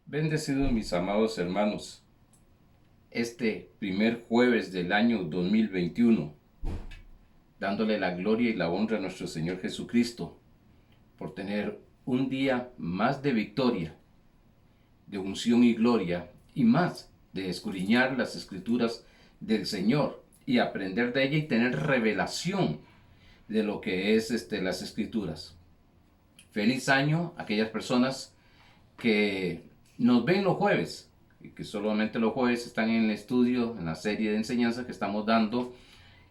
Bendecidos mis amados hermanos, este primer jueves del año 2021, dándole la gloria y la honra a nuestro Señor Jesucristo por tener un día más de victoria, de unción y gloria, y más de escudriñar las escrituras del Señor y aprender de ella y tener revelación de lo que es las escrituras. Feliz año a aquellas personas que nos ven los jueves y que solamente los jueves están en el estudio, en la serie de enseñanza que estamos dando,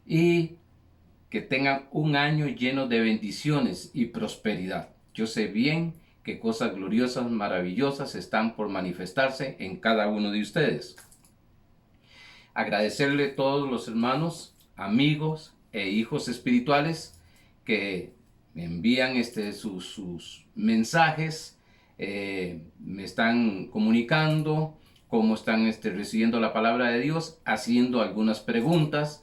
y que tengan un año lleno de bendiciones y prosperidad. Yo sé bien que cosas gloriosas, maravillosas están por manifestarse en cada uno de ustedes. Agradecerle a todos los hermanos, amigos e hijos espirituales que me envían sus mensajes, me están comunicando cómo están recibiendo la palabra de Dios, haciendo algunas preguntas,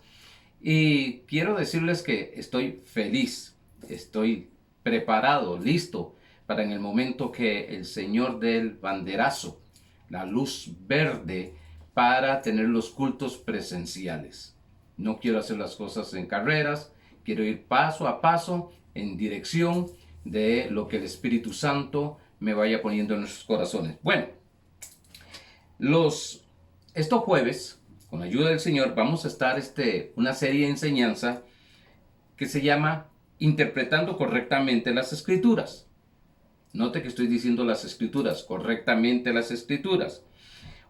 y quiero decirles que estoy feliz, estoy preparado, listo para en el momento que el Señor dé el banderazo, la luz verde para tener los cultos presenciales. No quiero hacer las cosas en carreras, quiero ir paso a paso en dirección de lo que el Espíritu Santo me vaya poniendo en nuestros corazones. Bueno, estos jueves, con la ayuda del Señor, vamos a estar una serie de enseñanza que se llama Interpretando correctamente las Escrituras. Note que estoy diciendo las Escrituras, correctamente las Escrituras.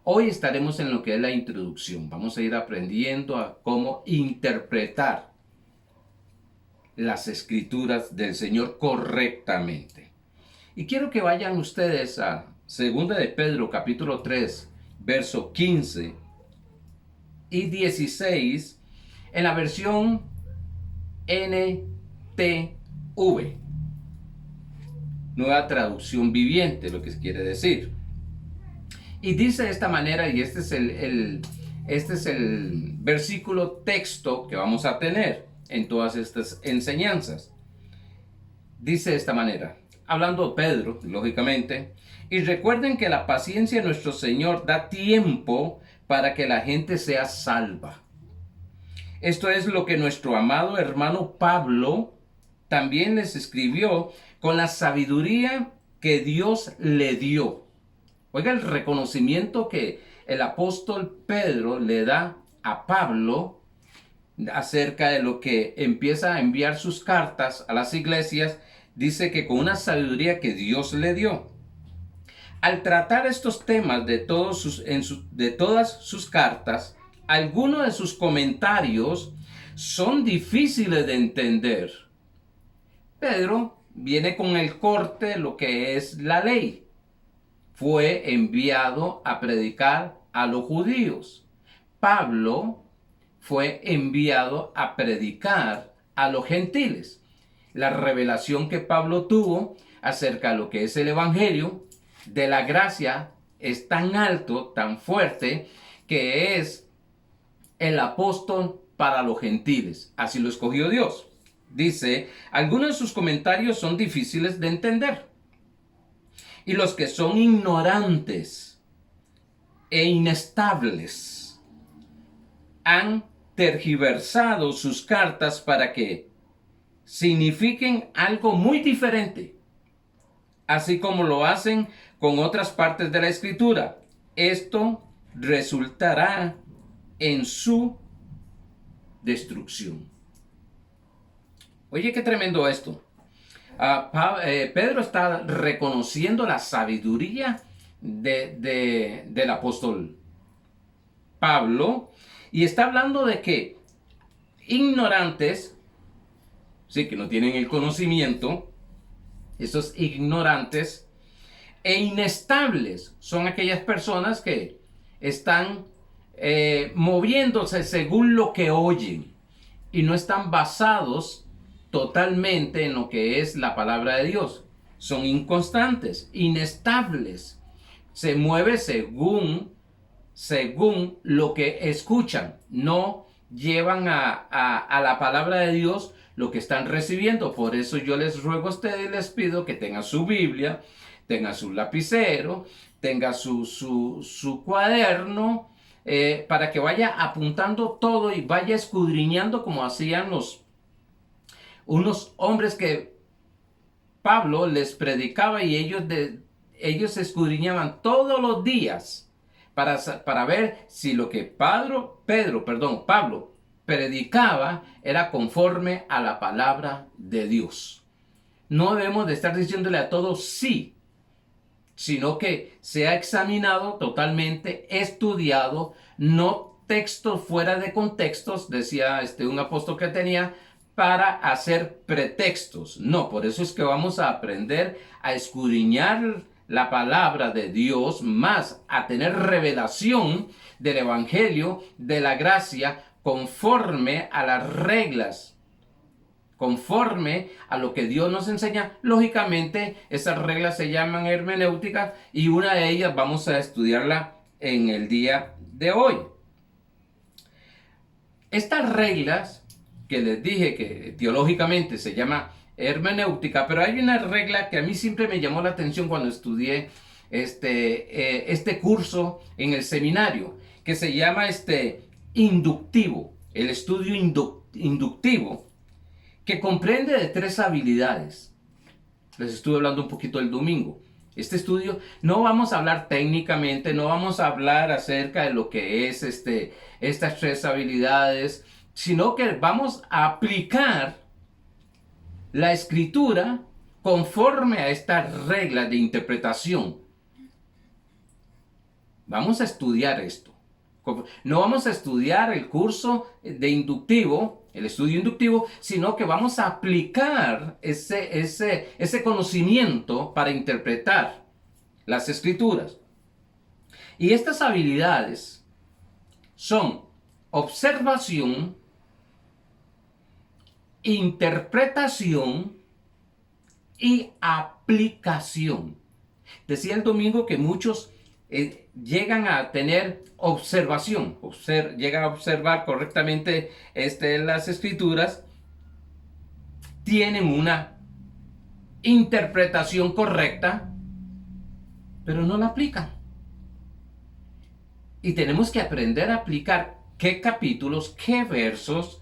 Hoy estaremos en lo que es la introducción. Vamos a ir aprendiendo a cómo interpretar las Escrituras del Señor correctamente. Y quiero que vayan ustedes a 2 de Pedro capítulo 3, verso 15 y 16 en la versión NTV, Nueva Traducción Viviente, lo que quiere decir. Y dice de esta manera, y este es el versículo texto que vamos a tener en todas estas enseñanzas. Dice de esta manera, hablando Pedro, lógicamente, y recuerden que la paciencia de nuestro Señor da tiempo para que la gente sea salva. Esto es lo que nuestro amado hermano Pablo también les escribió con la sabiduría que Dios le dio. Oiga el reconocimiento que el apóstol Pedro le da a Pablo acerca de lo que empieza a enviar sus cartas a las iglesias. Dice que con una sabiduría que Dios le dio. Al tratar estos temas de todas sus cartas, algunos de sus comentarios son difíciles de entender. Pedro viene con el corte de lo que es la ley. Fue enviado a predicar a los judíos. Pablo fue enviado a predicar a los gentiles. La revelación que Pablo tuvo acerca de lo que es el evangelio de la gracia es tan alto, tan fuerte, que es el apóstol para los gentiles. Así lo escogió Dios. Dice, algunos de sus comentarios son difíciles de entender. Y los que son ignorantes e inestables han tergiversado sus cartas para que signifiquen algo muy diferente, así como lo hacen con otras partes de la Escritura. Esto resultará en su destrucción. Oye, qué tremendo esto. Pedro está reconociendo la sabiduría del apóstol Pablo, y está hablando de que ignorantes, sí, que no tienen el conocimiento, esos ignorantes e inestables son aquellas personas que están moviéndose según lo que oyen y no están basados totalmente en lo que es la palabra de Dios. Son inconstantes, inestables, se mueve según lo que escuchan, no llevan a la palabra de Dios lo que están recibiendo. Por eso yo les ruego a ustedes, les pido que tengan su Biblia, tenga su lapicero, tenga su cuaderno, para que vaya apuntando todo y vaya escudriñando como hacían unos hombres que Pablo les predicaba y ellos escudriñaban todos los días para ver si lo que Pablo predicaba era conforme a la palabra de Dios. No debemos de estar diciéndole a todos sí, sino que se ha examinado totalmente, estudiado, no textos fuera de contextos, decía un apóstol que tenía, para hacer pretextos. No, por eso es que vamos a aprender a escudriñar la palabra de Dios, más a tener revelación del evangelio, de la gracia, conforme a las reglas, conforme a lo que Dios nos enseña. Lógicamente, esas reglas se llaman hermenéutica y una de ellas vamos a estudiarla en el día de hoy. Estas reglas que les dije que teológicamente se llama hermenéutica, pero hay una regla que a mí siempre me llamó la atención cuando estudié este curso en el seminario, que se llama inductivo, el estudio inductivo, que comprende de 3 habilidades. Les estuve hablando un poquito el domingo. Este estudio no vamos a hablar técnicamente, no vamos a hablar acerca de lo que es estas 3 habilidades, sino que vamos a aplicar la escritura conforme a estas reglas de interpretación. Vamos a estudiar esto. No vamos a estudiar el curso de inductivo, el estudio inductivo, sino que vamos a aplicar ese conocimiento para interpretar las escrituras. Y estas habilidades son observación, interpretación y aplicación. Decía el domingo que muchos llegan a tener observación, llegan a observar correctamente las escrituras, tienen una interpretación correcta, pero no la aplican. Y tenemos que aprender a aplicar qué capítulos, qué versos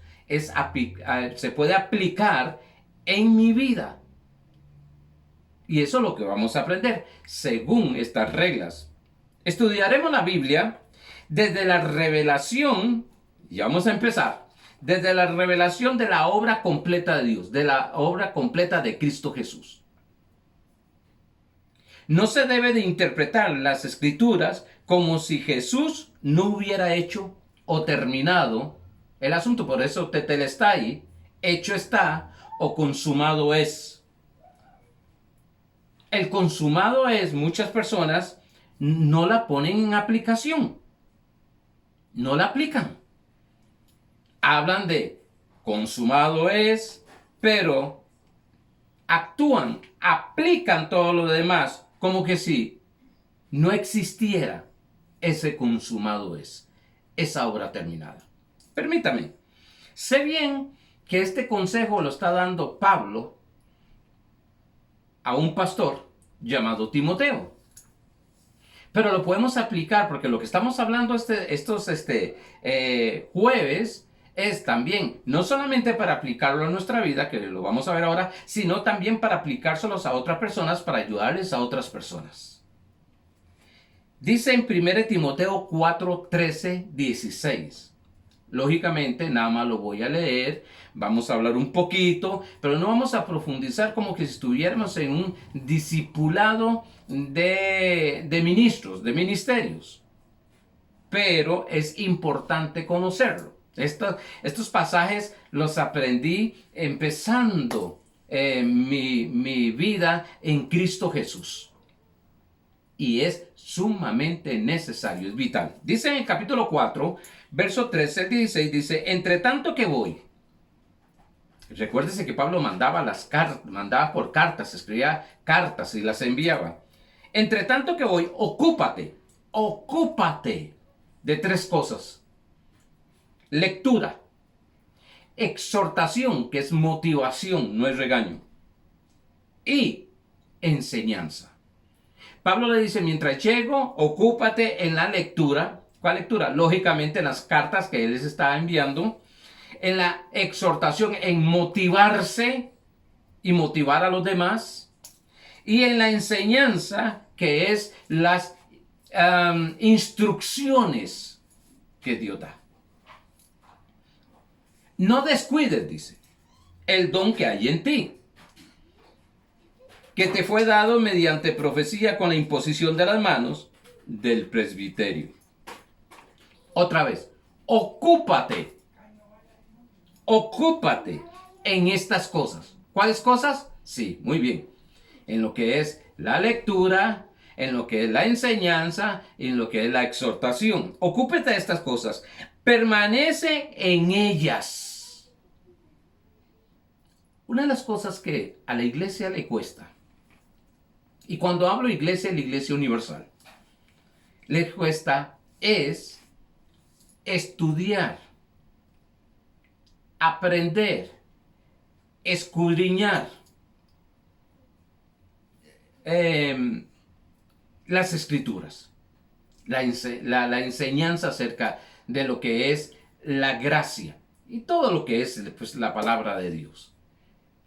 se puede aplicar en mi vida. Y eso es lo que vamos a aprender según estas reglas. Estudiaremos la Biblia desde la revelación, y vamos a empezar, desde la revelación de la obra completa de Dios, de la obra completa de Cristo Jesús. No se debe de interpretar las escrituras como si Jesús no hubiera hecho o terminado el asunto. Por eso tetelestai, hecho está, o consumado es. El consumado es, muchas personas no la ponen en aplicación. No la aplican. Hablan de consumado es, pero aplican todo lo demás como que si no existiera ese consumado es, esa obra terminada. Permítame, sé bien que este consejo lo está dando Pablo a un pastor llamado Timoteo. Pero lo podemos aplicar porque lo que estamos hablando estos jueves es también, no solamente para aplicarlo a nuestra vida, que lo vamos a ver ahora, sino también para aplicárselos a otras personas, para ayudarles a otras personas. Dice en 1 Timoteo 4, 13, 16. Lógicamente, nada más lo voy a leer, vamos a hablar un poquito, pero no vamos a profundizar como que si estuviéramos en un discipulado de ministros, de ministerios. Pero es importante conocerlo. Estos pasajes los aprendí empezando mi vida en Cristo Jesús. Y es sumamente necesario, es vital. Dice en el capítulo 4, verso 13 al 16, dice, entre tanto que voy. Recuérdese que Pablo mandaba por cartas, escribía cartas y las enviaba. Entre tanto que voy, ocúpate de 3 cosas. Lectura, exhortación, que es motivación, no es regaño, y enseñanza. Pablo le dice, mientras llego, ocúpate en la lectura. ¿Cuál lectura? Lógicamente en las cartas que él les está enviando, en la exhortación, en motivarse y motivar a los demás, y en la enseñanza, que es las instrucciones que Dios da. No descuides, dice, el don que hay en ti, que te fue dado mediante profecía con la imposición de las manos del presbiterio. Otra vez, ocúpate en estas cosas. ¿Cuáles cosas? Sí, muy bien. En lo que es la lectura, en lo que es la enseñanza, en lo que es la exhortación. Ocúpate de estas cosas. Permanece en ellas. Una de las cosas que a la iglesia le cuesta, y cuando hablo iglesia, la iglesia universal, le cuesta es estudiar, aprender, escudriñar las escrituras, la enseñanza acerca de lo que es la gracia y todo lo que es pues, la palabra de Dios.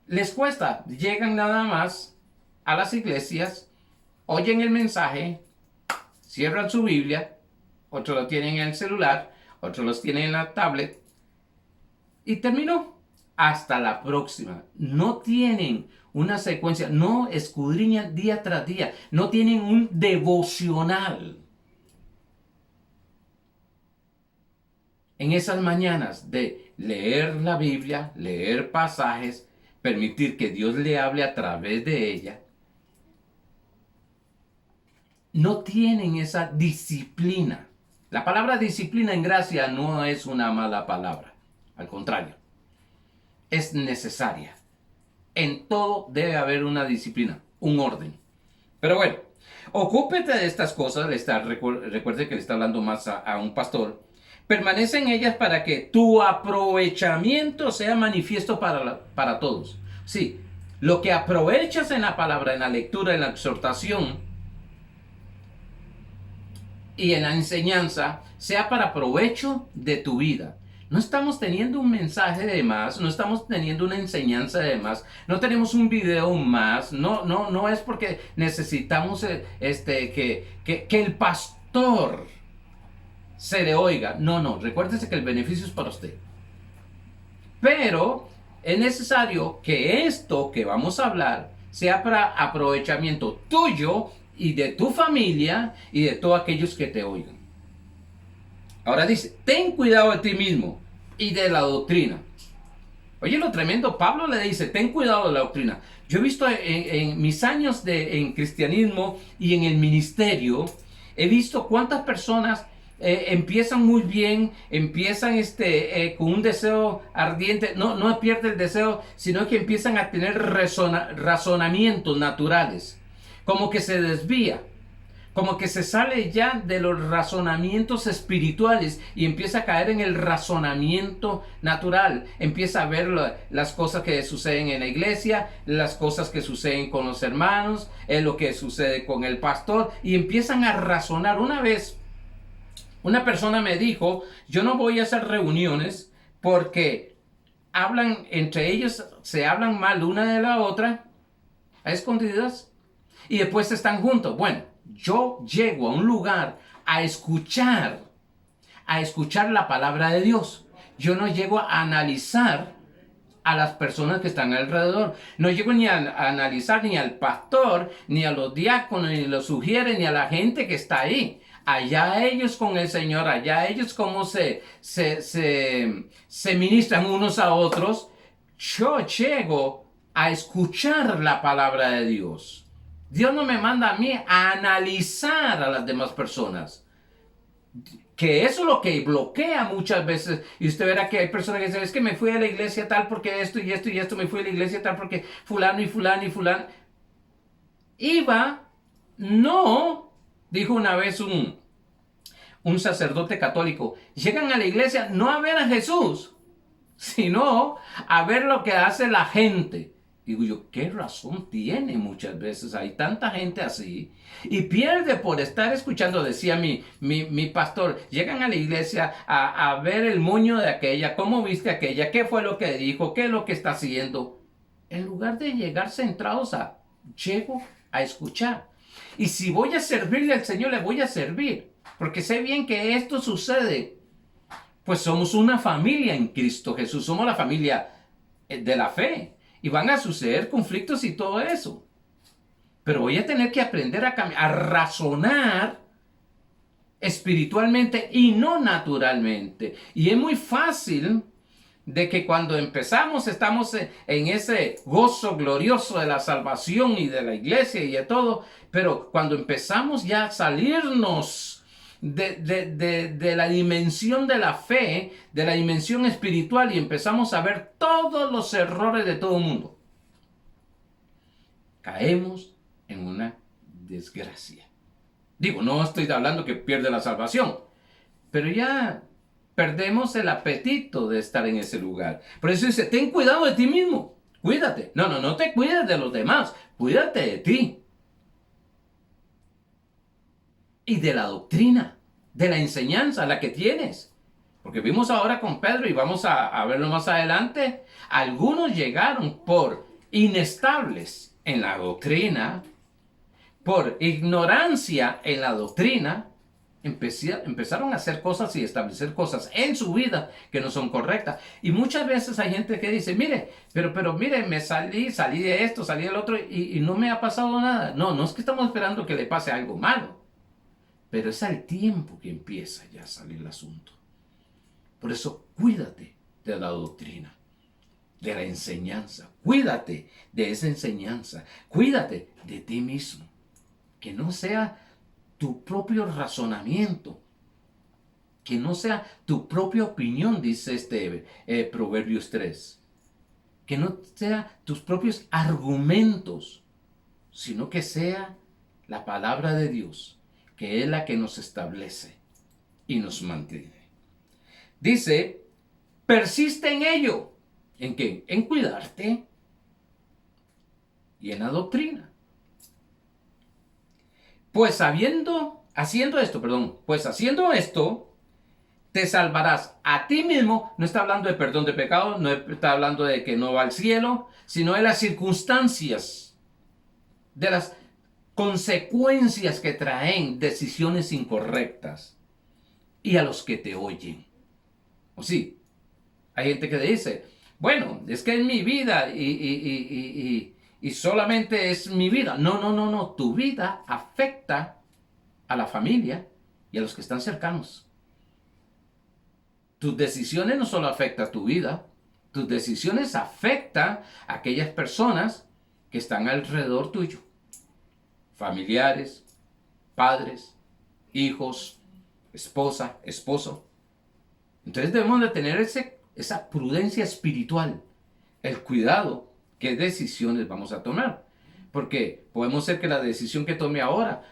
Les cuesta, llegan nada más a las iglesias, oyen el mensaje, cierran su Biblia, otros lo tienen en el celular, otros los tienen en la tablet y terminó. Hasta la próxima. No tienen una secuencia, no escudriñan día tras día, no tienen un devocional. En esas mañanas de leer la Biblia, leer pasajes, permitir que Dios le hable a través de ella, no tienen esa disciplina. La palabra disciplina en gracia no es una mala palabra, al contrario, es necesaria. En todo debe haber una disciplina, un orden. Pero bueno, ocúpete de estas cosas. Recuerde que le está hablando más a un pastor. Permanece en ellas para que tu aprovechamiento sea manifiesto para todos. Sí, lo que aprovechas en la palabra, en la lectura, en la exhortación y en la enseñanza, sea para provecho de tu vida. No estamos teniendo un mensaje de más, no estamos teniendo una enseñanza de más, no tenemos un video más, no es porque necesitamos que el pastor se le oiga. No, recuérdese que el beneficio es para usted. Pero es necesario que esto que vamos a hablar sea para aprovechamiento tuyo y de tu familia y de todos aquellos que te oigan. Ahora dice, ten cuidado de ti mismo y de la doctrina. Oye, lo tremendo, Pablo le dice, ten cuidado de la doctrina. Yo he visto en mis años en cristianismo y en el ministerio, he visto cuántas personas empiezan muy bien, empiezan con un deseo ardiente, no pierde el deseo, sino que empiezan a tener razonamientos naturales, como que se desvía. Como que se sale ya de los razonamientos espirituales y empieza a caer en el razonamiento natural. Empieza a ver las cosas que suceden en la iglesia, las cosas que suceden con los hermanos, lo que sucede con el pastor, y empiezan a razonar. Una vez, una persona me dijo, yo no voy a hacer reuniones porque hablan entre ellos, se hablan mal una de la otra, a escondidas, y después están juntos. Bueno, yo llego a un lugar a escuchar la palabra de Dios. Yo no llego a analizar a las personas que están alrededor. No llego ni a analizar ni al pastor, ni a los diáconos, ni los sugieres, ni a la gente que está ahí. Allá ellos con el Señor, allá ellos cómo se ministran unos a otros. Yo llego a escuchar la palabra de Dios. Dios no me manda a mí a analizar a las demás personas. Que eso es lo que bloquea muchas veces. Y usted verá que hay personas que dicen, es que me fui a la iglesia tal porque esto y esto y esto. Me fui a la iglesia tal porque fulano y fulano y fulano. Iba, no, dijo una vez un sacerdote católico. Llegan a la iglesia no a ver a Jesús, sino a ver lo que hace la gente. Digo yo, ¿qué razón tiene muchas veces? Hay tanta gente así y pierde por estar escuchando, decía mi pastor, llegan a la iglesia a ver el moño de aquella, cómo viste aquella, qué fue lo que dijo, qué es lo que está haciendo, en lugar de llegar centrados a, llego a escuchar. Y si voy a servirle al Señor, le voy a servir, porque sé bien que esto sucede, pues somos una familia en Cristo Jesús, somos la familia de la fe. Y van a suceder conflictos y todo eso. Pero voy a tener que aprender a razonar espiritualmente y no naturalmente. Y es muy fácil de que cuando empezamos estamos en ese gozo glorioso de la salvación y de la iglesia y de todo. Pero cuando empezamos ya a salirnos de la dimensión de la fe, de la dimensión espiritual y empezamos a ver todos los errores de todo el mundo, caemos en una desgracia. Digo, no estoy hablando que pierde la salvación, pero ya perdemos el apetito de estar en ese lugar. Por eso dice, ten cuidado de ti mismo, cuídate. No te cuides de los demás, cuídate de ti. Y de la doctrina, de la enseñanza, la que tienes. Porque vimos ahora con Pedro y vamos a verlo más adelante. Algunos llegaron por inestables en la doctrina, por ignorancia en la doctrina, empezaron a hacer cosas y establecer cosas en su vida que no son correctas. Y muchas veces hay gente que dice, mire, pero mire, me salí de esto, salí del otro y no me ha pasado nada. No es que estamos esperando que le pase algo malo. Pero es al tiempo que empieza ya a salir el asunto. Por eso, cuídate de la doctrina, de la enseñanza. Cuídate de esa enseñanza. Cuídate de ti mismo. Que no sea tu propio razonamiento. Que no sea tu propia opinión, dice Proverbios 3. Que no sea tus propios argumentos, sino que sea la palabra de Dios, que es la que nos establece y nos mantiene. Dice, persiste en ello. ¿En qué? En cuidarte y en la doctrina. Pues haciendo esto, te salvarás a ti mismo. No está hablando de perdón de pecado, no está hablando de que no va al cielo, sino de las circunstancias, de las consecuencias que traen decisiones incorrectas y a los que te oyen. O sí, hay gente que dice, bueno, es que es mi vida y solamente es mi vida. No, tu vida afecta a la familia y a los que están cercanos. Tus decisiones no solo afectan a tu vida, tus decisiones afectan a aquellas personas que están alrededor tuyo. Familiares, padres, hijos, esposa, esposo. Entonces debemos de tener esa prudencia espiritual, el cuidado qué decisiones vamos a tomar. Porque podemos ser que la decisión que tome ahora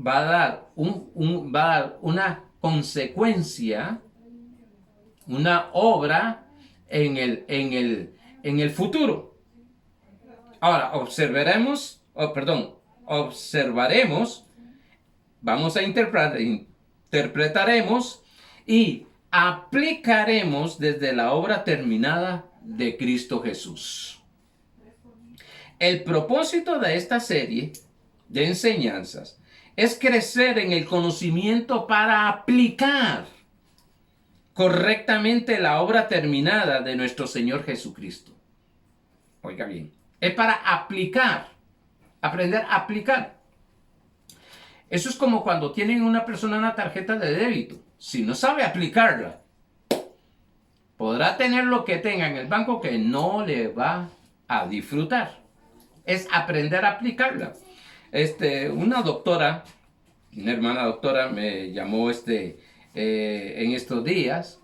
va a dar una consecuencia, una obra en el futuro. Ahora, observaremos, vamos a interpretaremos y aplicaremos desde la obra terminada de Cristo Jesús. El propósito de esta serie de enseñanzas es crecer en el conocimiento para aplicar correctamente la obra terminada de nuestro Señor Jesucristo. Oiga bien, es para aplicar, aprender a aplicar. Eso es como cuando tienen una persona una tarjeta de débito. Si no sabe aplicarla, podrá tener lo que tenga en el banco que no le va a disfrutar. Es aprender a aplicarla. Una doctora, una hermana doctora me llamó en estos días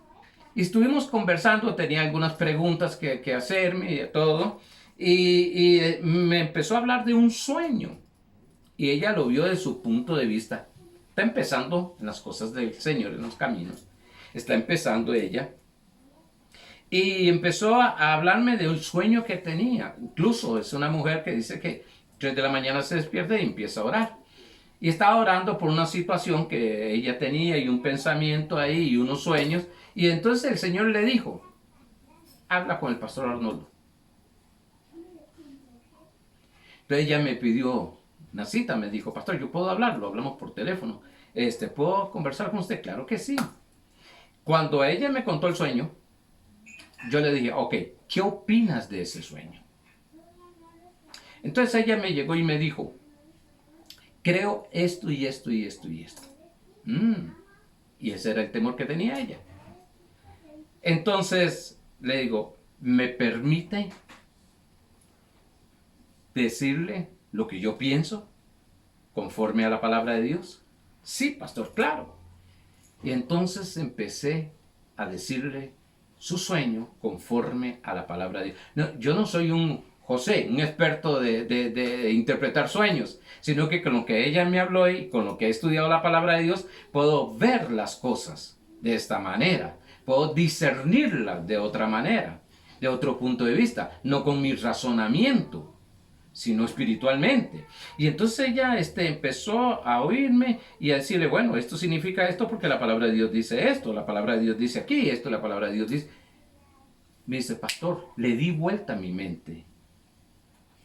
y estuvimos conversando, tenía algunas preguntas que hacerme y todo, y me empezó a hablar de un sueño y ella lo vio desde su punto de vista. Está empezando en las cosas del Señor, en los caminos, está empezando ella Y empezó a hablarme de un sueño que tenía. Incluso es una mujer que dice que 3 de la mañana se despierta y empieza a orar. Y estaba orando por una situación que ella tenía y un pensamiento ahí y unos sueños. Y entonces el Señor le dijo, habla con el pastor Arnoldo. Entonces ella me pidió una cita, me dijo, pastor, yo puedo hablarlo, hablamos por teléfono. ¿Puedo conversar con usted? Claro que sí. Cuando ella me contó el sueño, yo le dije, ok, ¿qué opinas de ese sueño? Entonces ella me llegó y me dijo, creo esto y esto y esto y esto. Y ese era el temor que tenía ella. Entonces le digo, ¿me permite decirle lo que yo pienso conforme a la palabra de Dios? Sí, pastor, claro. Y entonces empecé a decirle su sueño conforme a la palabra de Dios. No, yo no soy un José, un experto de interpretar sueños, sino que con lo que ella me habló y con lo que he estudiado la palabra de Dios, puedo ver las cosas de esta manera, puedo discernirlas de otra manera, de otro punto de vista, no con mi razonamiento, sino espiritualmente. Y entonces ella empezó a oírme y a decirle, bueno, esto significa esto porque la palabra de Dios dice esto, la palabra de Dios dice aquí, esto, la palabra de Dios dice. Me dice, pastor, le di vuelta a mi mente.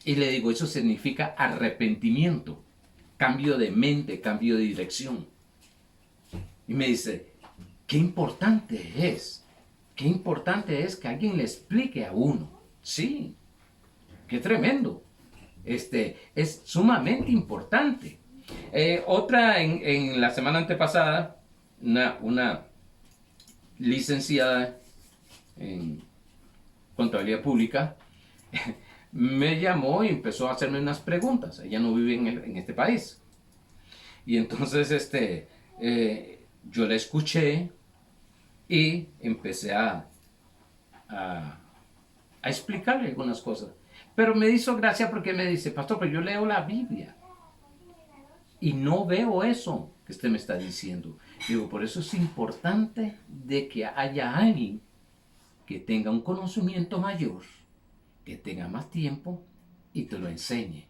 Y le digo, eso significa arrepentimiento, cambio de mente, cambio de dirección. Y me dice, qué importante es que alguien le explique a uno. Sí, qué tremendo. Es sumamente importante. Otra en la semana antepasada, una licenciada en contabilidad pública me llamó y empezó a hacerme unas preguntas. Ella no vive en este país. Y entonces yo la escuché y empecé a explicarle algunas cosas. Pero me hizo gracia porque me dice, pastor, pero yo leo la Biblia y no veo eso que usted me está diciendo. Digo, por eso es importante de que haya alguien que tenga un conocimiento mayor, que tenga más tiempo y te lo enseñe.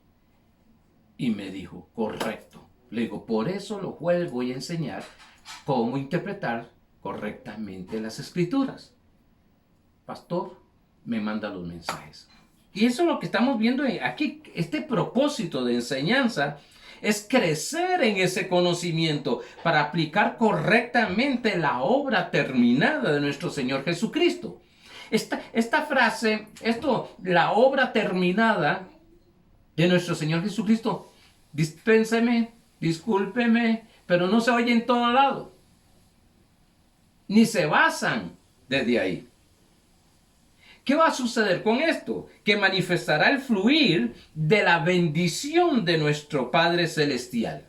Y me dijo, correcto. Le digo, por eso los jueves voy a enseñar cómo interpretar correctamente las escrituras. Pastor, me manda los mensajes. Y eso es lo que estamos viendo aquí. Este propósito de enseñanza es crecer en ese conocimiento para aplicar correctamente la obra terminada de nuestro Señor Jesucristo. Esta frase, la obra terminada de nuestro Señor Jesucristo, dispénseme, discúlpeme, pero no se oye en todo lado. Ni se basan desde ahí. ¿Qué va a suceder con esto? Que manifestará el fluir de la bendición de nuestro Padre Celestial.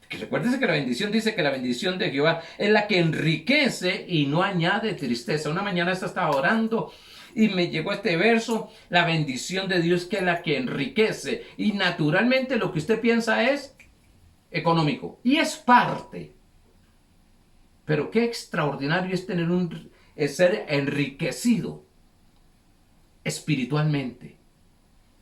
Que recuérdese que la bendición dice que la bendición de Jehová es la que enriquece y no añade tristeza. Una mañana estaba orando y me llegó este verso, la bendición de Dios que es la que enriquece. Y naturalmente lo que usted piensa es económico. Y es parte. Pero qué extraordinario es ser enriquecido espiritualmente,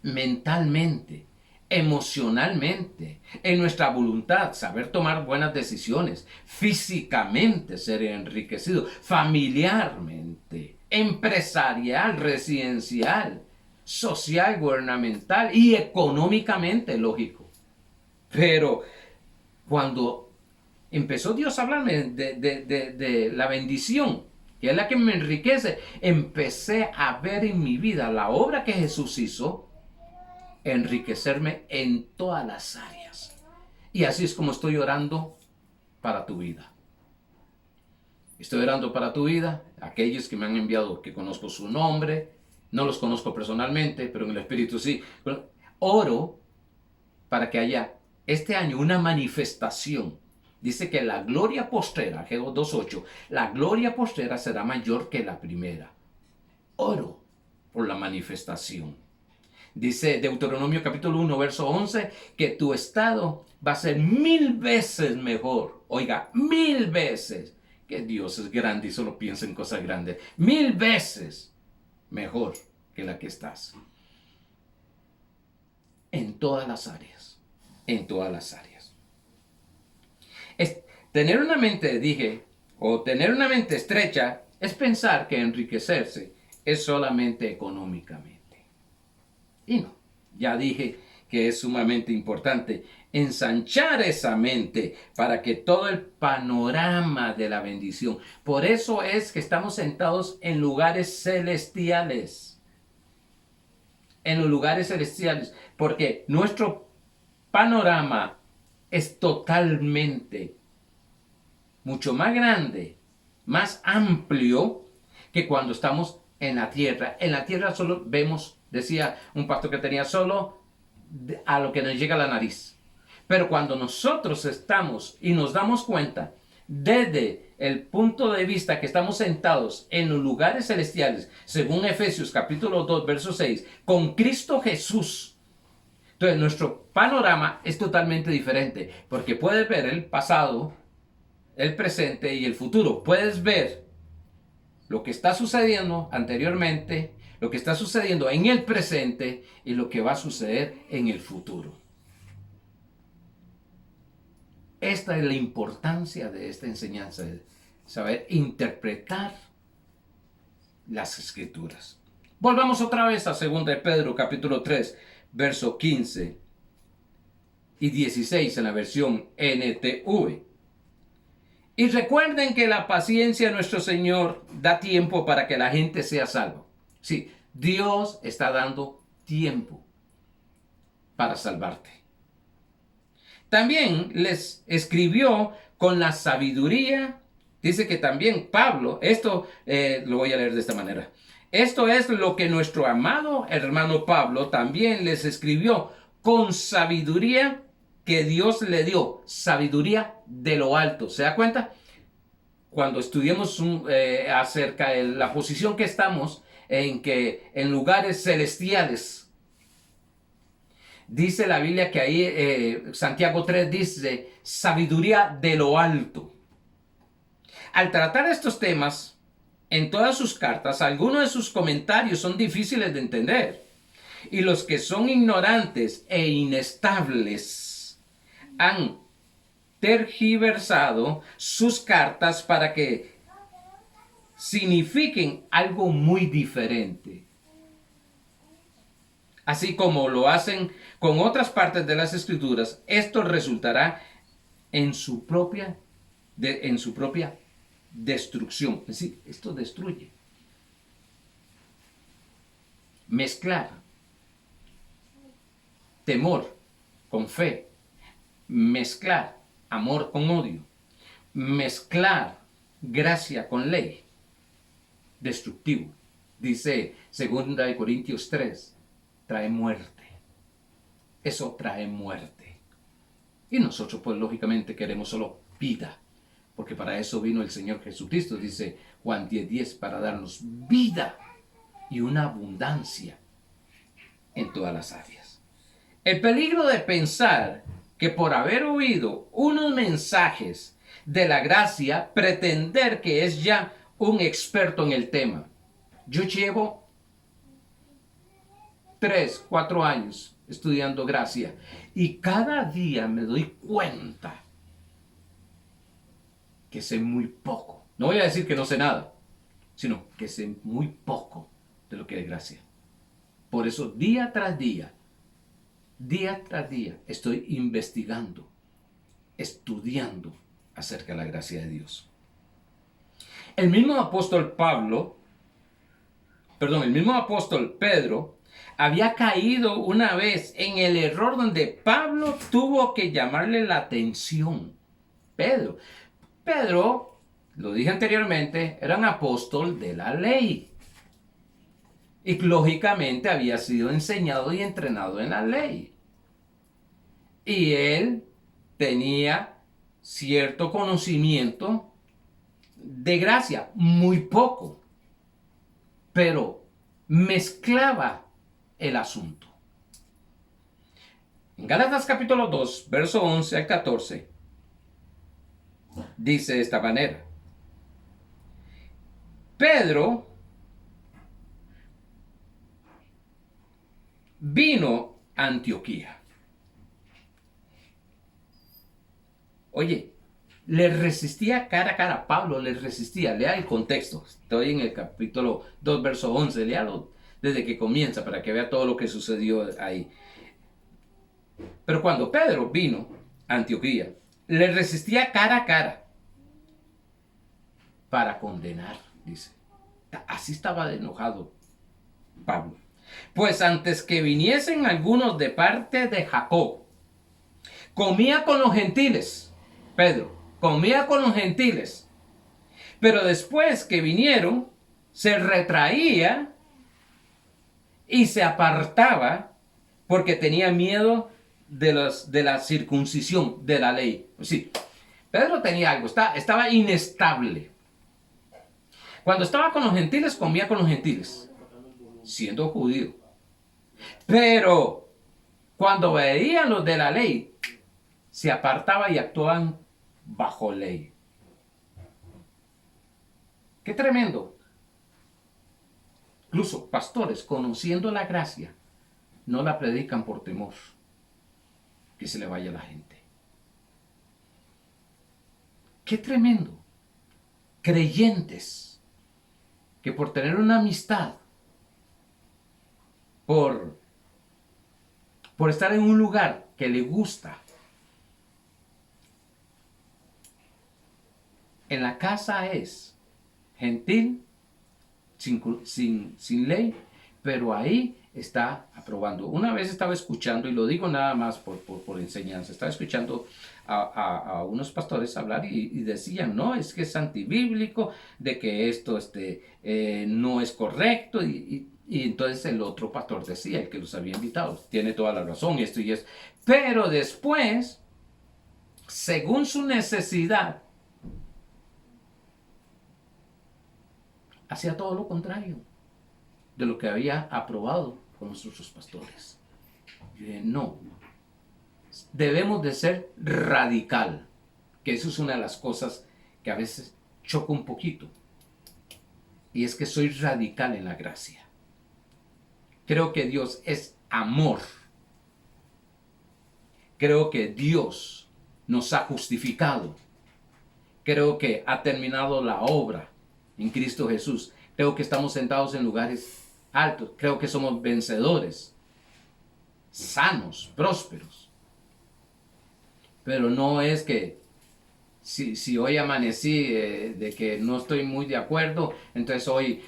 mentalmente, emocionalmente, en nuestra voluntad, saber tomar buenas decisiones, físicamente ser enriquecido, familiarmente, empresarial, residencial, social, gubernamental y económicamente, lógico. Pero cuando empezó Dios a hablarme de la bendición, que es la que me enriquece, empecé a ver en mi vida la obra que Jesús hizo, enriquecerme en todas las áreas. Y así es como estoy orando para tu vida. Estoy orando para tu vida, aquellos que me han enviado, que conozco su nombre, no los conozco personalmente, pero en el Espíritu sí. Oro para que haya este año una manifestación. Dice que la gloria postrera, Ageo 2:8, la gloria postrera será mayor que la primera. Oro por la manifestación. Dice Deuteronomio capítulo 1, verso 11, que tu estado va a ser 1000 veces mejor. Oiga, 1000 veces que Dios es grande y solo piensa en cosas grandes. 1000 veces mejor que la que estás. En todas las áreas. En todas las áreas. Tener una mente, o tener una mente estrecha es pensar que enriquecerse es solamente económicamente. Y no, ya dije que es sumamente importante ensanchar esa mente para que todo el panorama de la bendición. Por eso es que estamos sentados en lugares celestiales. En los lugares celestiales. Porque nuestro panorama es totalmente mucho más grande, más amplio que cuando estamos en la tierra. En la tierra solo vemos, decía un pastor que tenía, solo a lo que nos llega a la nariz. Pero cuando nosotros estamos y nos damos cuenta desde el punto de vista que estamos sentados en los lugares celestiales, según Efesios capítulo 2, verso 6, con Cristo Jesús, entonces nuestro panorama es totalmente diferente, porque puedes ver el pasado, el presente y el futuro. Puedes ver lo que está sucediendo anteriormente, lo que está sucediendo en el presente y lo que va a suceder en el futuro. Esta es la importancia de esta enseñanza, de saber interpretar las escrituras. Volvamos otra vez a 2 de Pedro capítulo 3, verso 15 y 16 en la versión NTV. Y recuerden que la paciencia de nuestro Señor da tiempo para que la gente sea salva. Sí, Dios está dando tiempo para salvarte. También les escribió con la sabiduría. Dice que también Pablo, esto lo voy a leer de esta manera. Esto es lo que nuestro amado hermano Pablo también les escribió con sabiduría que Dios le dio, sabiduría de lo alto. ¿Se da cuenta? Cuando estudiemos acerca de la posición que estamos en lugares celestiales, dice la Biblia que ahí, Santiago 3 dice, sabiduría de lo alto. Al tratar estos temas, en todas sus cartas, algunos de sus comentarios son difíciles de entender. Y los que son ignorantes e inestables han tergiversado sus cartas para que signifiquen algo muy diferente. Así como lo hacen con otras partes de las escrituras, esto resultará en su propia destrucción. Es decir, esto destruye. Mezclar temor con fe, mezclar amor con odio, mezclar gracia con ley, destructivo. Dice 2 Corintios 3, trae muerte. Eso trae muerte. Y nosotros pues lógicamente queremos solo vida, porque para eso vino el Señor Jesucristo, dice Juan 10:10, para darnos vida y una abundancia en todas las áreas. El peligro de pensar que por haber oído unos mensajes de la gracia, pretender que es ya un experto en el tema. Yo llevo 3, 4 años estudiando gracia y cada día me doy cuenta que sé muy poco. No voy a decir que no sé nada, sino que sé muy poco de lo que es gracia. Por eso día tras día estoy investigando, estudiando acerca de la gracia de Dios. El mismo apóstol Pedro había caído una vez en el error donde Pablo tuvo que llamarle la atención. Pedro, lo dije anteriormente, era un apóstol de la ley. Y lógicamente había sido enseñado y entrenado en la ley. Y él tenía cierto conocimiento de gracia, muy poco, pero mezclaba el asunto. En Gálatas capítulo 2, verso 11 al 14, dice de esta manera: Pedro vino a Antioquía. Oye, le resistía cara a cara. Pablo le resistía. Lea el contexto. Estoy en el capítulo 2, verso 11. Léalo desde que comienza para que vea todo lo que sucedió ahí. Pero cuando Pedro vino a Antioquía, le resistía cara a cara para condenar, dice. Así estaba de enojado Pablo. Pues antes que viniesen algunos de parte de Jacob, comía con los gentiles. Pedro comía con los gentiles. Pero después que vinieron, se retraía y se apartaba porque tenía miedo de la circuncisión, de la ley. Sí, Pedro tenía algo, estaba inestable. Cuando estaba con los gentiles, comía con los gentiles, siendo judío. Pero cuando veían los de la ley, se apartaba y actuaban bajo ley. ¡Qué tremendo! Incluso pastores, conociendo la gracia, no la predican por temor que se le vaya la gente. ¡Qué tremendo! Creyentes que por tener una amistad, por estar en un lugar que le gusta, en la casa es gentil, sin ley, pero ahí está aprobando. Una vez estaba escuchando, y lo digo nada más por enseñanza, estaba escuchando a unos pastores hablar y decían, no, es que es antibíblico, de que esto no es correcto, y entonces el otro pastor decía, el que los había invitado, tiene toda la razón, esto y eso. Pero después, según su necesidad, hacía todo lo contrario de lo que había aprobado con nuestros pastores. Yo dije, no, debemos de ser radical, que eso es una de las cosas que a veces choca un poquito, y es que soy radical en la gracia. Creo que Dios es amor. Creo que Dios nos ha justificado. Creo que ha terminado la obra en Cristo Jesús. Creo que estamos sentados en lugares altos. Creo que somos vencedores, sanos, prósperos. Pero no es que si hoy amanecí de que no estoy muy de acuerdo, entonces hoy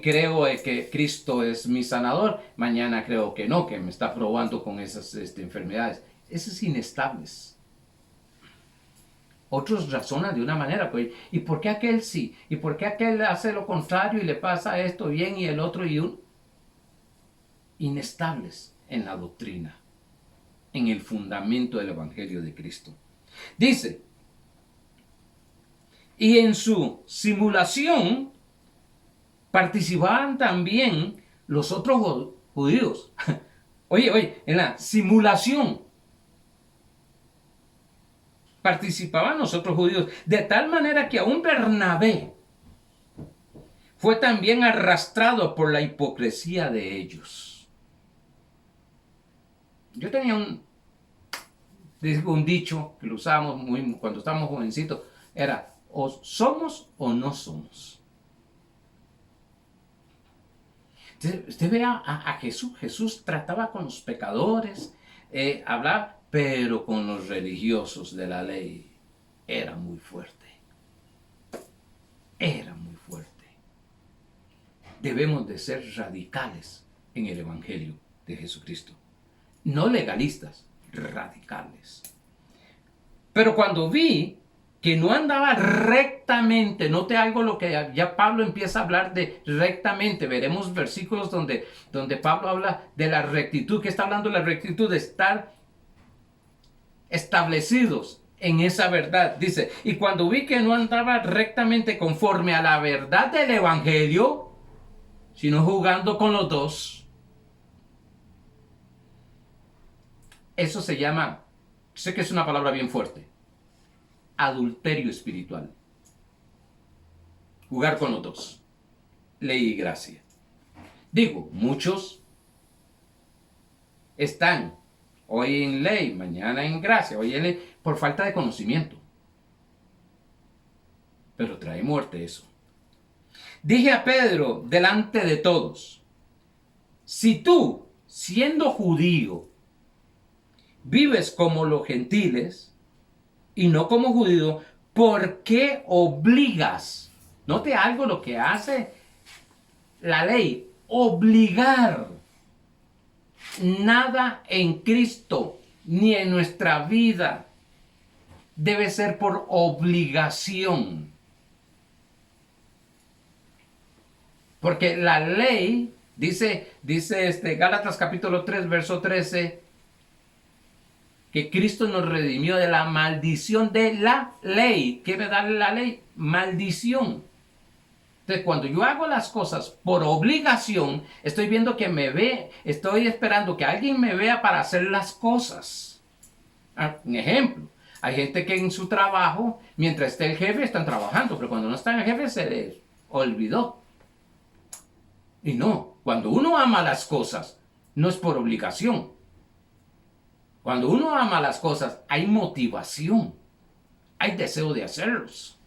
creo que Cristo es mi sanador, mañana creo que no, que me está probando con esas enfermedades. Esas inestables. Otros razonan de una manera, pues, ¿y por qué aquel sí? ¿Y por qué aquel hace lo contrario y le pasa esto bien y el otro inestables en la doctrina, en el fundamento del Evangelio de Cristo? Dice, y en su simulación participaban también los otros judíos. Oye, en la simulación participaban los otros judíos, de tal manera que aún Bernabé fue también arrastrado por la hipocresía de ellos. Yo tenía un dicho que lo usábamos muy cuando estábamos jovencitos, era o somos o no somos. Usted ve a Jesús. Jesús trataba con los pecadores, hablaba, pero con los religiosos de la ley era muy fuerte. Era muy fuerte. Debemos de ser radicales en el Evangelio de Jesucristo. No legalistas, radicales. Pero cuando vi que no andaba rectamente, note algo lo que ya Pablo empieza a hablar de rectamente. Veremos versículos donde Pablo habla de la rectitud, que está hablando de la rectitud, de estar establecidos en esa verdad. Dice, y cuando vi que no andaba rectamente conforme a la verdad del Evangelio, sino jugando con los dos, eso se llama, sé que es una palabra bien fuerte, adulterio espiritual. Jugar con los dos. ley y gracia. Digo, muchos están hoy en ley, mañana en gracia, hoy en ley, por falta de conocimiento. Pero trae muerte eso. Dije a Pedro delante de todos, si tú, siendo judío, vives como los gentiles y no como judío, ¿por qué obligas? Note algo lo que hace la ley, obligar. Nada en Cristo ni en nuestra vida debe ser por obligación. Porque la ley, dice Gálatas capítulo 3, verso 13, que Cristo nos redimió de la maldición de la ley. ¿Qué me da la ley? Maldición. Entonces, cuando yo hago las cosas por obligación, estoy viendo que estoy esperando que alguien me vea para hacer las cosas. Un ejemplo, hay gente que en su trabajo, mientras esté el jefe, están trabajando, pero cuando no está el jefe se les olvidó. Y no, cuando uno ama las cosas, no es por obligación. Cuando uno ama las cosas, hay motivación, hay deseo de hacerlos.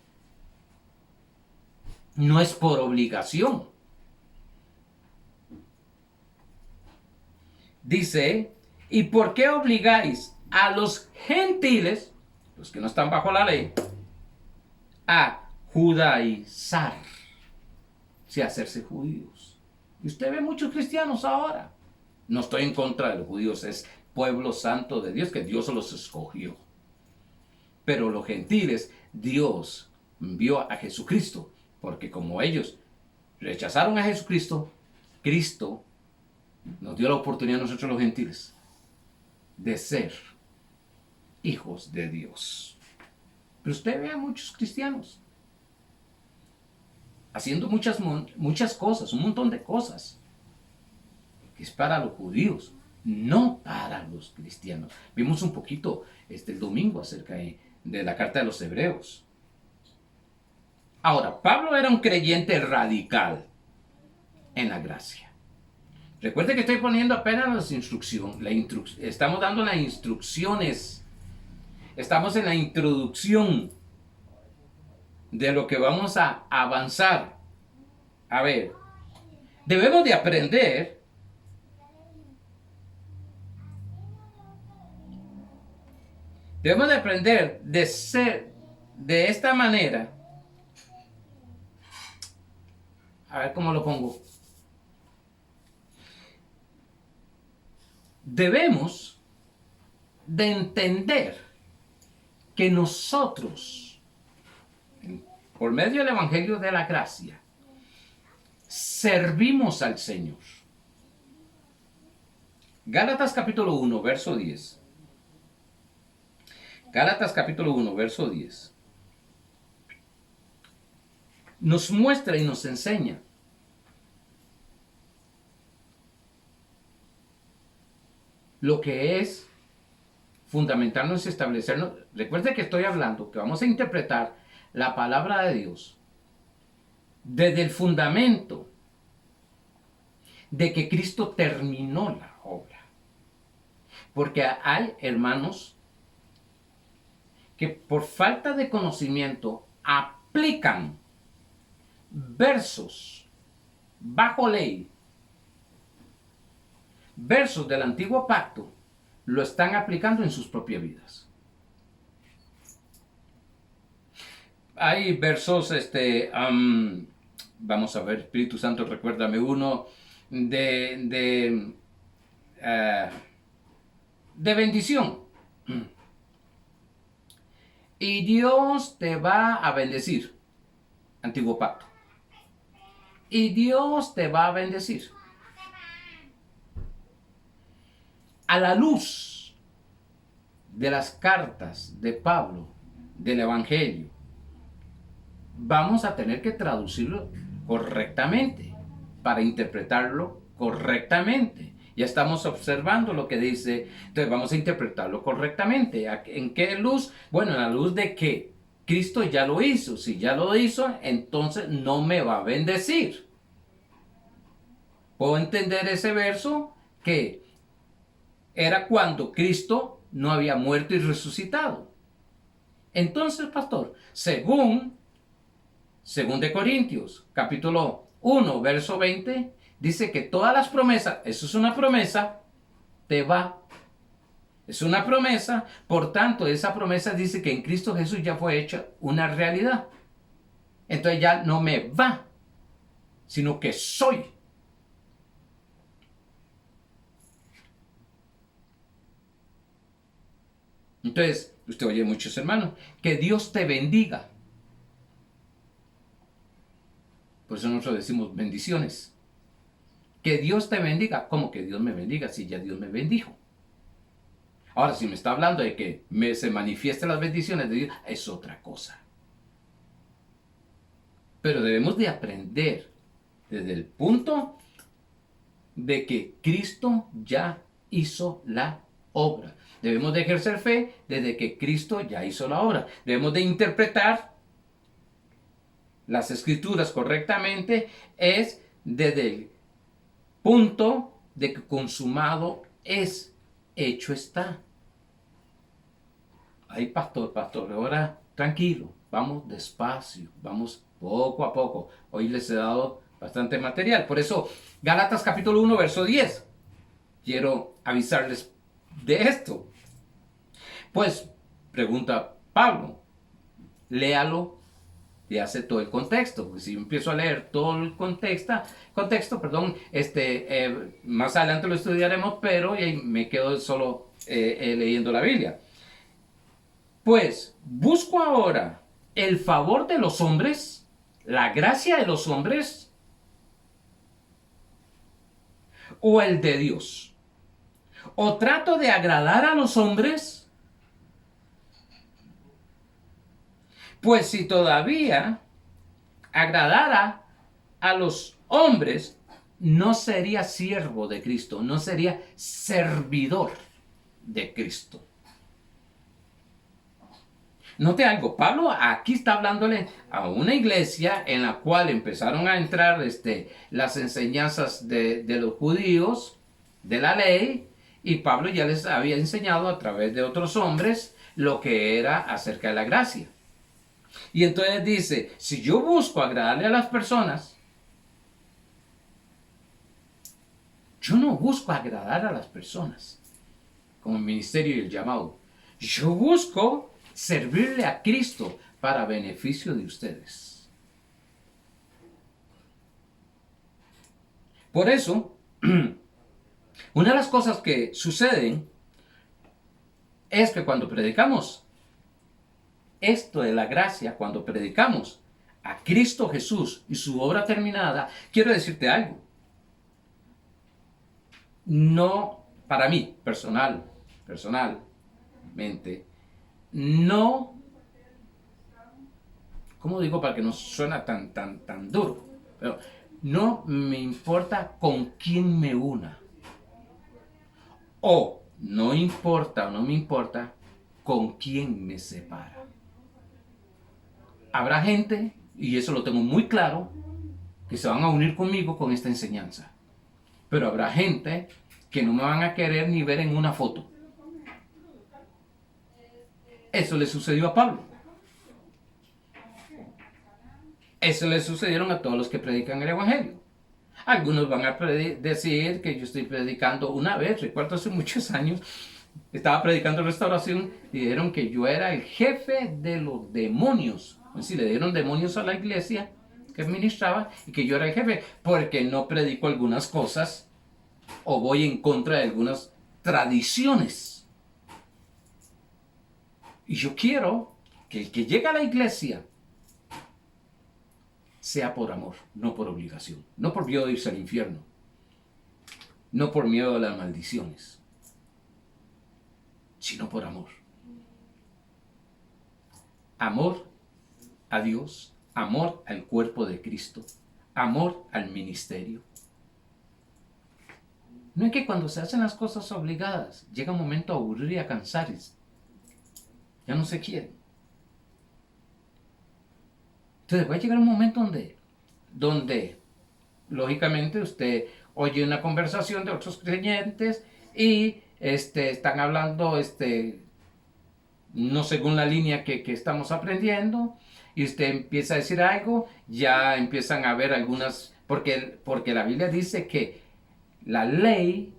No es por obligación. Dice, ¿y por qué obligáis a los gentiles, los que no están bajo la ley, a judaizar, si hacerse judíos? Y usted ve muchos cristianos ahora. No estoy en contra de los judíos, es pueblo santo de Dios, que Dios los escogió. Pero los gentiles, Dios envió a Jesucristo, porque como ellos rechazaron a Jesucristo, Cristo nos dio la oportunidad a nosotros los gentiles de ser hijos de Dios. Pero usted ve a muchos cristianos haciendo muchas cosas, un montón de cosas, que es para los judíos, no para los cristianos. Vimos un poquito el domingo acerca de la carta de los Hebreos. Ahora, Pablo era un creyente radical en la gracia. Recuerde que estoy poniendo apenas las instrucciones. Estamos dando las instrucciones. Estamos en la introducción de lo que vamos a avanzar. A ver, debemos de aprender de ser de esta manera. A ver cómo lo pongo. Debemos de entender que nosotros, por medio del Evangelio de la Gracia, servimos al Señor. Gálatas capítulo 1, verso 10. Gálatas capítulo 1, verso 10. Nos muestra y nos enseña lo que es fundamentarnos y establecernos. Recuerde que estoy hablando, que vamos a interpretar la palabra de Dios desde el fundamento de que Cristo terminó la obra. Porque hay hermanos que por falta de conocimiento aplican versos bajo ley, versos del antiguo pacto, lo están aplicando en sus propias vidas. Hay versos, vamos a ver, Espíritu Santo, recuérdame uno, de bendición. Y Dios te va a bendecir. Antiguo pacto. Y Dios te va a bendecir. A la luz de las cartas de Pablo, del Evangelio, vamos a tener que traducirlo correctamente para interpretarlo correctamente. Ya estamos observando lo que dice, entonces vamos a interpretarlo correctamente. ¿En qué luz? Bueno, en la luz de que Cristo ya lo hizo. Si ya lo hizo, entonces no me va a bendecir. Puedo entender ese verso que era cuando Cristo no había muerto y resucitado. Entonces, pastor, según de Corintios, capítulo 1, verso 20, dice que todas las promesas, eso es una promesa, te va. Es una promesa, por tanto, esa promesa dice que en Cristo Jesús ya fue hecha una realidad. Entonces ya no me va, sino que soy. Entonces, usted oye muchos hermanos, que Dios te bendiga. Por eso nosotros decimos bendiciones. Que Dios te bendiga. ¿Cómo que Dios me bendiga si ya Dios me bendijo? Ahora, si me está hablando de que se manifiesten las bendiciones de Dios, es otra cosa. Pero debemos de aprender desde el punto de que Cristo ya hizo la obra. Debemos de ejercer fe desde que Cristo ya hizo la obra. Debemos de interpretar las escrituras correctamente es desde el punto de que consumado es, hecho está. Ay, pastor, ahora tranquilo, vamos despacio, vamos poco a poco. Hoy les he dado bastante material. Por eso, Gálatas capítulo 1, verso 10. Quiero avisarles de esto. Pues, pregunta Pablo, léalo y hace todo el contexto, porque si yo empiezo a leer todo el contexto, más adelante lo estudiaremos, pero me quedo solo leyendo la Biblia. Pues busco ahora el favor de los hombres, la gracia de los hombres, o el de Dios. O trato de agradar a los hombres, pues si todavía agradara a los hombres, no sería siervo de Cristo, no sería servidor de Cristo. Note algo, Pablo aquí está hablándole a una iglesia en la cual empezaron a entrar las enseñanzas de los judíos, de la ley, y Pablo ya les había enseñado a través de otros hombres lo que era acerca de la gracia. Y entonces dice, si yo busco agradarle a las personas, yo no busco agradar a las personas, como el ministerio y el llamado. Yo busco servirle a Cristo para beneficio de ustedes. Por eso, una de las cosas que suceden es que cuando predicamos esto de la gracia, cuando predicamos a Cristo Jesús y su obra terminada, quiero decirte algo. No, para mí, personalmente, no, ¿cómo digo para que no suena tan duro? Pero no me importa con quién me una. O no me importa con quién me separa. Habrá gente, y eso lo tengo muy claro, que se van a unir conmigo con esta enseñanza. Pero habrá gente que no me van a querer ni ver en una foto. Eso le sucedió a Pablo. Eso le sucedieron a todos los que predican el Evangelio. Algunos van a decir que yo estoy predicando una vez. Recuerdo hace muchos años, estaba predicando restauración y dijeron que yo era el jefe de los demonios. Es decir, le dieron demonios a la iglesia que ministraba y que yo era el jefe porque no predico algunas cosas o voy en contra de algunas tradiciones. Y yo quiero que el que llega a la iglesia sea por amor, no por obligación, no por miedo de irse al infierno, no por miedo a las maldiciones, sino por amor. Amor a Dios, amor al cuerpo de Cristo, amor al ministerio. No es que cuando se hacen las cosas obligadas, llega un momento a aburrir y a cansar, ya no se quiere. Entonces va a llegar un momento donde lógicamente usted oye una conversación de otros creyentes y están hablando no según la línea que estamos aprendiendo, y usted empieza a decir algo, ya empiezan a haber algunas, porque la Biblia dice que la ley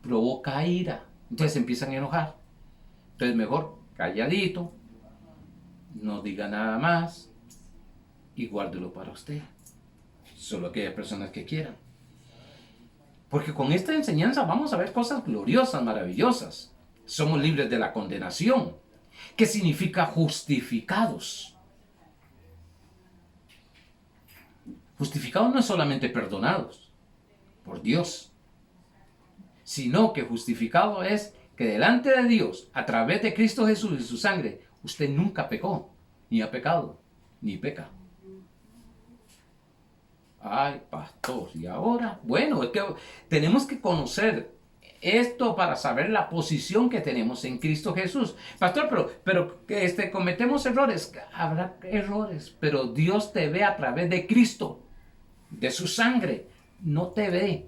provoca ira, entonces empiezan a enojar. Entonces mejor calladito, no diga nada más y guárdelo para usted. Solo aquellas personas que quieran. Porque con esta enseñanza vamos a ver cosas gloriosas, maravillosas. Somos libres de la condenación. ¿Qué significa justificados? Justificados no es solamente perdonados por Dios, sino que justificado es que delante de Dios, a través de Cristo Jesús y su sangre, usted nunca pecó, ni ha pecado, ni peca. Ay, pastor, y ahora, bueno, es que tenemos que conocer esto para saber la posición que tenemos en Cristo Jesús. Pastor, pero cometemos errores. Habrá errores, pero Dios te ve a través de Cristo, de su sangre, no te ve.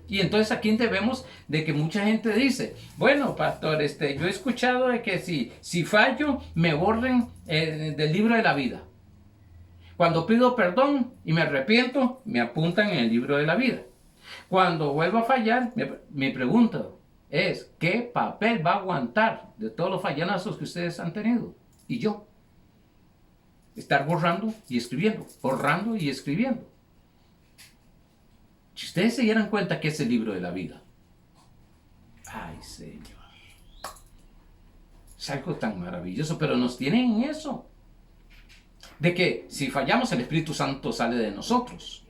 Y entonces aquí vemos de que mucha gente dice, bueno, pastor, yo he escuchado de que si fallo, me borren del libro de la vida. Cuando pido perdón y me arrepiento, me apuntan en el libro de la vida. Cuando vuelvo a fallar, mi pregunta es, ¿qué papel va a aguantar de todos los fallazos que ustedes han tenido? Y yo. Estar borrando y escribiendo, borrando y escribiendo. Si ustedes se dieran cuenta que es el libro de la vida. Ay, Señor. Es algo tan maravilloso, pero nos tienen en eso. De que si fallamos, el Espíritu Santo sale de nosotros.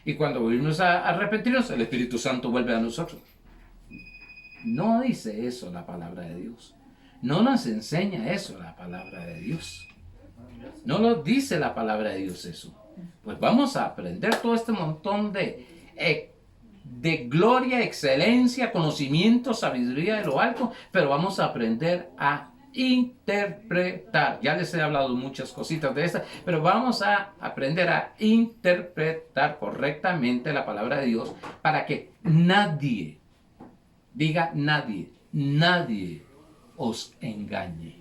Y cuando volvemos a arrepentirnos, el Espíritu Santo vuelve a nosotros. No dice eso la palabra de Dios. No nos enseña eso la palabra de Dios. No lo dice la palabra de Dios eso. Pues vamos a aprender todo este montón de gloria, excelencia, conocimiento, sabiduría de lo alto, pero vamos a aprender a interpretar. Ya les he hablado muchas cositas de estas, pero vamos a aprender a interpretar correctamente la palabra de Dios para que nadie, diga nadie, nadie os engañe.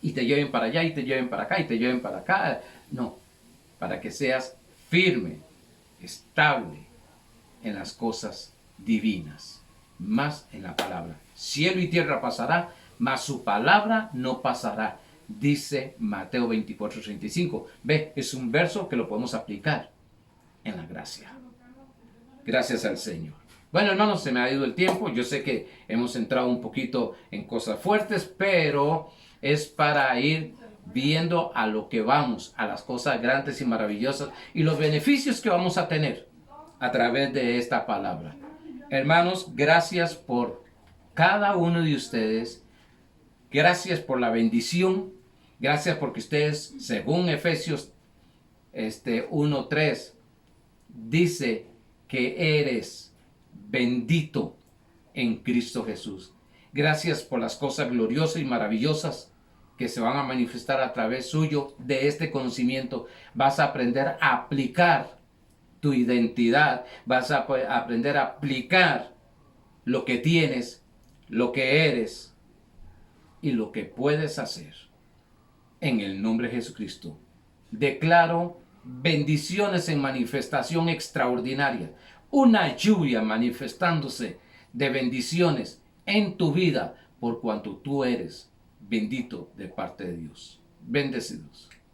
Y te lleven para allá, y te lleven para acá, y te lleven para acá. No, para que seas firme, estable en las cosas divinas, más en la palabra. Cielo y tierra pasará, mas su palabra no pasará, dice Mateo 24:35. Ve, es un verso que lo podemos aplicar en la gracia. Gracias al Señor. Bueno, hermanos, se me ha ido el tiempo. Yo sé que hemos entrado un poquito en cosas fuertes, pero es para ir viendo a lo que vamos, a las cosas grandes y maravillosas y los beneficios que vamos a tener a través de esta palabra. Hermanos, gracias por cada uno de ustedes. Gracias por la bendición. Gracias porque ustedes, según Efesios 1:3, dice que eres bendito en Cristo Jesús. Gracias por las cosas gloriosas y maravillosas que se van a manifestar a través suyo de este conocimiento. Vas a aprender a aplicar tu identidad. Vas a aprender a aplicar lo que tienes, lo que eres y lo que puedes hacer. En el nombre de Jesucristo. Declaro bendiciones en manifestación extraordinaria. Una lluvia manifestándose de bendiciones en tu vida por cuanto tú eres bendito de parte de Dios. Bendecidos.